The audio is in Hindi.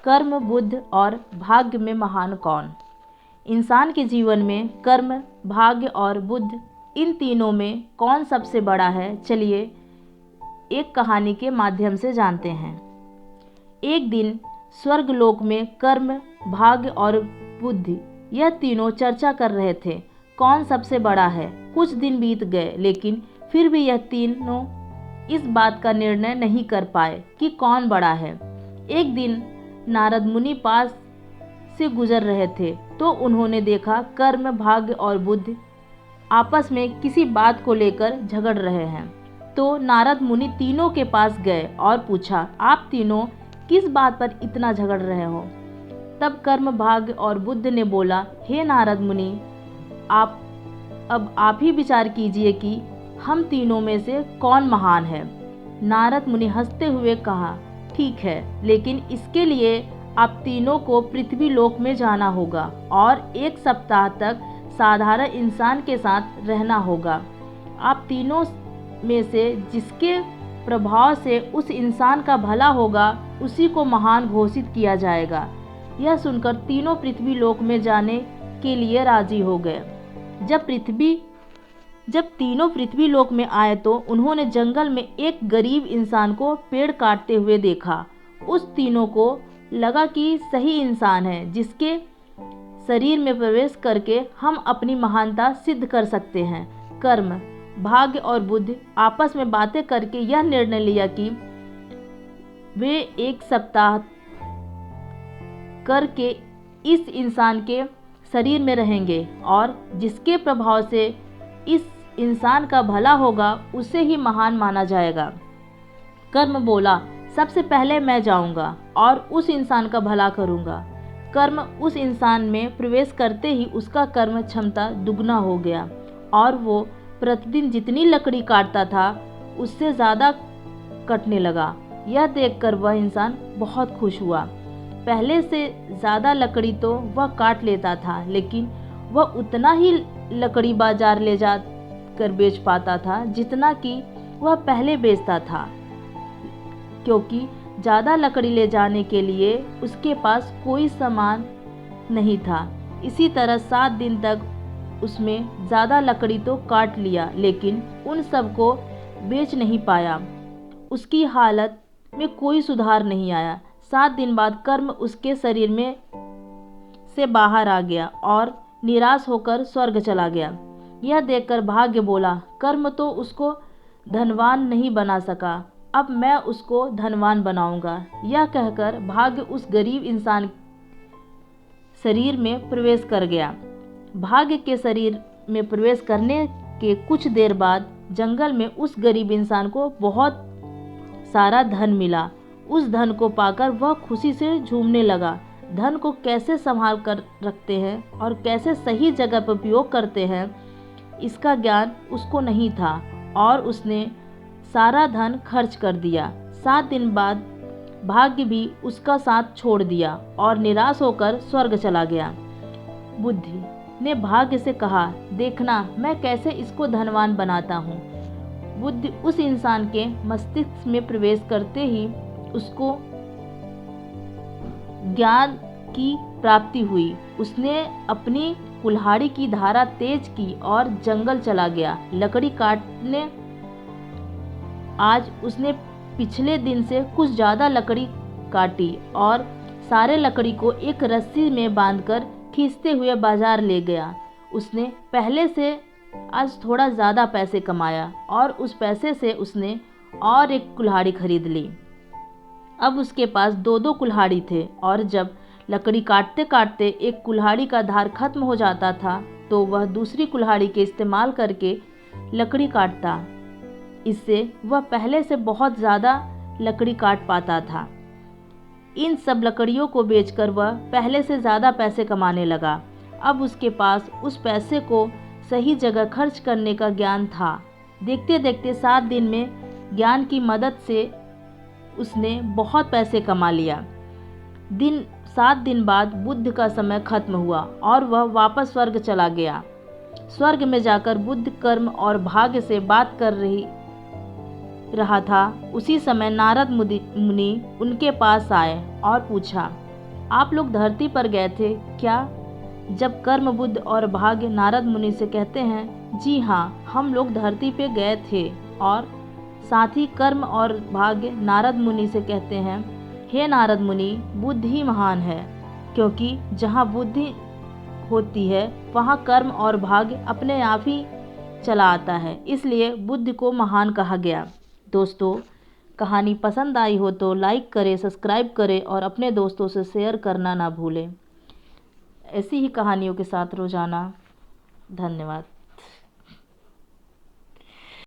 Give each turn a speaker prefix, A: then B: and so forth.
A: कर्म, बुद्धि और भाग्य में महान कौन? इंसान के जीवन में कर्म, भाग्य और बुद्धि, इन तीनों में कौन सबसे बड़ा है? चलिए एक कहानी के माध्यम से जानते हैं। एक दिन स्वर्गलोक में कर्म, भाग्य और बुद्धि, यह तीनों चर्चा कर रहे थे कौन सबसे बड़ा है। कुछ दिन बीत गए, लेकिन फिर भी यह तीनों इस बात का निर्णय नहीं कर पाए कि कौन बड़ा है। एक दिन नारद मुनि पास से गुजर रहे थे तो उन्होंने देखा कर्म, भाग्य और बुद्धि आपस में किसी बात को लेकर झगड़ रहे हैं। तो नारद मुनि तीनों के पास गए और पूछा, आप तीनों किस बात पर इतना झगड़ रहे हो? तब कर्म, भाग्य और बुद्धि ने बोला, हे नारद मुनि, आप ही विचार कीजिए कि हम तीनों में से कौन महान है। नारद मुनि हंसते हुए कहा, ठीक है, लेकिन इसके लिए आप तीनों को पृथ्वी लोक में जाना होगा और 1 सप्ताह तक साधारण इंसान के साथ रहना होगा। आप तीनों में से जिसके प्रभाव से उस इंसान का भला होगा, उसी को महान घोषित किया जाएगा। यह सुनकर तीनों पृथ्वी लोक में जाने के लिए राजी हो गए। जब तीनों पृथ्वी लोक में आए तो उन्होंने जंगल में एक गरीब इंसान को पेड़ काटते हुए देखा। उस तीनों को लगा कि सही इंसान है जिसके शरीर में प्रवेश करके हम अपनी महानता सिद्ध कर सकते हैं। कर्म, भाग्य और बुद्धि आपस में बातें करके यह निर्णय लिया कि वे 1 सप्ताह करके इस इंसान के शरीर में रहेंगे और जिसके प्रभाव से इस इंसान का भला होगा, उसे ही महान माना जाएगा। कर्म बोला, सबसे पहले मैं जाऊंगा और उस इंसान का भला करूंगा। कर्म उस इंसान में प्रवेश करते ही उसका कर्म क्षमता दुगना हो गया और वो प्रतिदिन जितनी लकड़ी काटता था उससे ज़्यादा कटने लगा। यह देखकर वह इंसान बहुत खुश हुआ। पहले से ज़्यादा लकड़ी तो वह काट लेता था, लेकिन वह उतना ही लकड़ी बाजार ले जाकर बेच पाता था जितना कि वह पहले बेचता था, क्योंकि ज़्यादा लकड़ी ले जाने के लिए उसके पास कोई सामान नहीं था। इसी तरह 7 दिन तक उसमें ज़्यादा लकड़ी तो काट लिया, लेकिन उन सब को बेच नहीं पाया। उसकी हालत में कोई सुधार नहीं आया। 7 दिन बाद कर्म उसके शरीर में से बाहर आ गया और निराश होकर स्वर्ग चला गया। यह देखकर भाग्य बोला, कर्म तो उसको धनवान नहीं बना सका, अब मैं उसको धनवान बनाऊंगा। यह कहकर भाग्य उस गरीब इंसान शरीर में प्रवेश कर गया। भाग्य के शरीर में प्रवेश करने के कुछ देर बाद जंगल में उस गरीब इंसान को बहुत सारा धन मिला। उस धन को पाकर वह खुशी से झूमने लगा। धन को कैसे संभाल कर रखते हैं और कैसे सही जगह पर उपयोग करते हैं, इसका ज्ञान उसको नहीं था और उसने सारा धन खर्च कर दिया। 7 दिन बाद भाग्य भी उसका साथ छोड़ दिया और निराश होकर स्वर्ग चला गया। बुद्धि ने भाग्य से कहा, देखना मैं कैसे इसको धनवान बनाता हूँ। बुद्धि उस इंसान के मस्तिष्क में प्रवेश करते ही उसको ज्ञान की प्राप्ति हुई। उसने अपनी कुल्हाड़ी की धारा तेज की और जंगल चला गया लकड़ी काटने। आज उसने पिछले दिन से कुछ ज़्यादा लकड़ी काटी और सारे लकड़ी को एक रस्सी में बांधकर खींचते हुए बाजार ले गया। उसने पहले से आज थोड़ा ज़्यादा पैसे कमाया और उस पैसे से उसने और एक कुल्हाड़ी खरीद ली। अब उसके पास 2-2 कुल्हाड़ी थे और जब लकड़ी काटते काटते एक कुल्हाड़ी का धार खत्म हो जाता था तो वह दूसरी कुल्हाड़ी के इस्तेमाल करके लकड़ी काटता। इससे वह पहले से बहुत ज़्यादा लकड़ी काट पाता था। इन सब लकड़ियों को बेचकर वह पहले से ज़्यादा पैसे कमाने लगा। अब उसके पास उस पैसे को सही जगह खर्च करने का ज्ञान था। देखते देखते 7 दिन में ज्ञान की मदद से उसने बहुत पैसे कमा लिया। 7 दिन बाद बुद्ध का समय खत्म हुआ और वह वापस स्वर्ग चला गया। स्वर्ग में जाकर बुद्ध कर्म और भाग्य से बात कर रहा था। उसी समय नारद मुनि उनके पास आए और पूछा, आप लोग धरती पर गए थे क्या? जब कर्म बुद्ध और भाग्य नारद मुनि से कहते हैं, जी हाँ, हम लोग धरती पे गए थे। और साथ ही कर्म और भाग्य नारद मुनि से कहते हैं, हे नारद मुनि, बुद्ध ही महान है, क्योंकि जहाँ बुद्धि होती है वहाँ कर्म और भाग्य अपने आप ही चला आता है, इसलिए बुद्ध को महान कहा गया। दोस्तों, कहानी पसंद आई हो तो लाइक करें, सब्सक्राइब करें और अपने दोस्तों से शेयर करना ना भूलें। ऐसी ही कहानियों के साथ रोज़ाना। धन्यवाद।